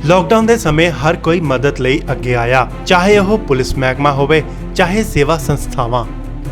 Lockdown ਦੇ ਸਮੇਂ ਹਰ ਕੋਈ ਮਦਦ ਲਈ ਅੱਗੇ ਆਇਆ, ਚਾਹੇ ਉਹ ਪੁਲਿਸ ਮਹਿਕਮਾ ਹੋਵੇ, ਚਾਹੇ ਸੇਵਾ ਸੰਸਥਾਵਾਂ।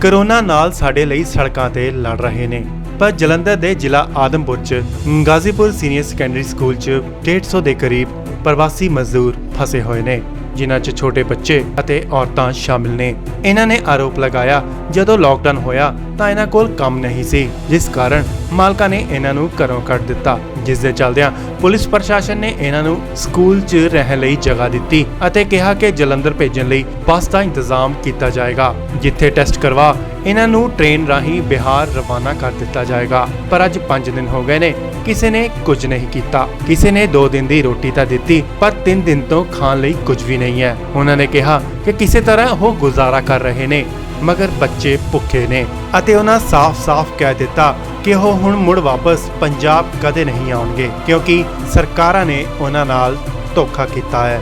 ਕੋਰੋਨਾ ਨਾਲ ਸਾਡੇ ਲਈ ਸੜਕਾਂ ਤੇ ਲੜ ਰਹੇ ਨੇ। ਪਰ ਜਲੰਧਰ ਦੇ ਜ਼ਿਲ੍ਹਾ ਆਦਮਪੁਰ 'ਚ ਗਾਜ਼ੀਪੁਰ ਸੀਨੀਅਰ ਸੈਕੰਡਰੀ ਸਕੂਲ 'ਚ 150 ਦੇ ਕਰੀਬ ਪ੍ਰਵਾਸੀ ਮਜ਼ਦੂਰ ਫਸੇ ਹੋਏ ਨੇ, ਜਿਨ੍ਹਾਂ 'ਚ ਛੋਟੇ ਬੱਚੇ ਅਤੇ ਔਰਤਾਂ ਸ਼ਾਮਿਲ ਨੇ। ਇਹਨਾਂ ਨੇ ਆਰੋਪ ਲਗਾਇਆ, ਜਦੋਂ ਲਾਕਡਾਊਨ ਹੋਇਆ ਤਾਂ ਇਹਨਾਂ ਕੋਲ ਕੰਮ ਨਹੀਂ ਸੀ, ਜਿਸ ਕਾਰਨ ਮਾਲਕਾਂ ਨੇ ਇਹਨਾਂ ਨੂੰ ਘਰੋਂ ਕੱਢ ਦਿੱਤਾ, ਜਿਸ ਦੇ ਚੱਲਦਿਆਂ ਪੁਲਿਸ ਪ੍ਰਸ਼ਾਸਨ ਨੇ ਇਹਨਾਂ ਨੂੰ ਸਕੂਲ 'ਚ ਰਹਿਣ ਲਈ ਜਗ੍ਹਾ ਦਿੱਤੀ ਅਤੇ ਕਿਹਾ ਕਿ ਜਲੰਧਰ ਭੇਜਣ ਲਈ ਬੱਸ ਦਾ ਇੰਤਜ਼ਾਮ ਕੀਤਾ ਜਾਏਗਾ, ਜਿੱਥੇ ਟੈਸਟ ਕਰਵਾ ਇਹਨਾਂ ਨੂੰ ਟ੍ਰੇਨ ਰਾਹੀਂ ਬਿਹਾਰ ਰਵਾਨਾ ਕਰ ਦਿੱਤਾ ਜਾਏਗਾ। ਪਰ ਅੱਜ 5 ਦਿਨ ਹੋ ਗਏ ਨੇ, ਕਿਸੇ ਨੇ ਕੁਝ ਨਹੀਂ ਕੀਤਾ। ਕਿਸੇ ਨੇ 2 ਦਿਨ ਦੀ ਰੋਟੀ ਤਾਂ ਦਿੱਤੀ, ਪਰ 3 ਦਿਨ ਤੋਂ ਖਾਣ ਲਈ ਕੁਝ ਵੀ ਨਹੀਂ ਹੈ। ਉਹਨਾਂ ਨੇ ਕਿਹਾ ਕਿ ਕਿਸੇ ਤਰ੍ਹਾਂ ਉਹ ਗੁਜ਼ਾਰਾ ਕਰ ਰਹੇ ਨੇ, ਮਗਰ ਬੱਚੇ ਭੁੱਖੇ ਨੇ ਅਤੇ ਉਹਨਾਂ ਸਾਫ਼-ਸਾਫ਼ ਕਹਿ ਦਿੱਤਾ ਕਿ ਉਹ ਹੁਣ ਮੁੜ ਵਾਪਸ ਪੰਜਾਬ ਕਦੇ ਨਹੀਂ ਆਉਣਗੇ, ਕਿਉਂਕਿ ਸਰਕਾਰਾਂ ਨੇ ਉਹਨਾਂ ਨਾਲ ਧੋਖਾ ਕੀਤਾ है।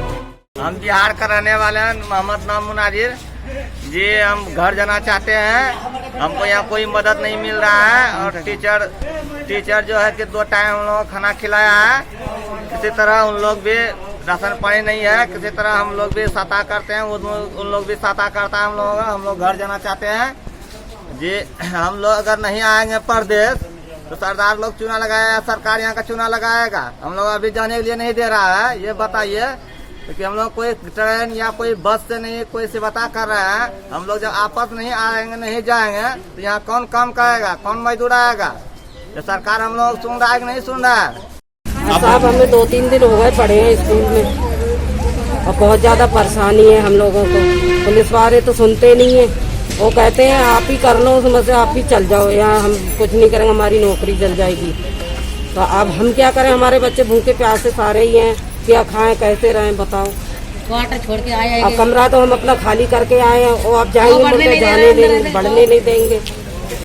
हम बिहार का रहने वाले हैं, मोहम्मद नाम मुनाजिर जी। हम घर जाना चाहते हैं, हमको यहाँ कोई मदद नहीं मिल रहा है और टीचर जो है कि 2 टाइम हम लोग को खाना खिलाया है। किसी तरह उन लोग भी राशन पानी नहीं है, किसी तरह हम लोग भी सता करते हैं, उन लोग भी सता करता है हम लोगों का। हम लोग घर जाना चाहते हैं जी। हम लोग अगर नहीं आएंगे परदेश तो सरदार लोग चुना लगाया, सरकार यहाँ का चुना लगाएगा। हम लोग अभी जाने के लिए नहीं दे रहा है, ये बताइए कि हम लोग कोई ट्रेन या कोई बस से नहीं कोई सेवता कर रहे हैं। हम लोग जब आपस नहीं आएंगे नहीं जाएंगे तो यहाँ कौन काम करेगा, कौन मजदूर आएगा? ये सरकार हम लोग सुन रहा है कि नहीं सुन रहा है? साहब हमें 2-3 दिन हो गए पढ़े हैं स्कूल में और बहुत ज़्यादा परेशानी है हम लोगों को। पुलिस वाले तो सुनते नहीं है, वो कहते हैं आप ही कर लो, उसमें से आप ही चल जाओ, यहाँ हम कुछ नहीं करेंगे, हमारी नौकरी चल जाएगी। तो अब हम क्या करें, हमारे बच्चे भूखे प्यासे सारे ही हैं, क्या खाएं कैसे रहें बताओ। क्वार्टर छोड़ के आए अब कमरा तो हम अपना खाली करके आए हैं, और अब जाएंगे बढ़ने नहीं देंगे।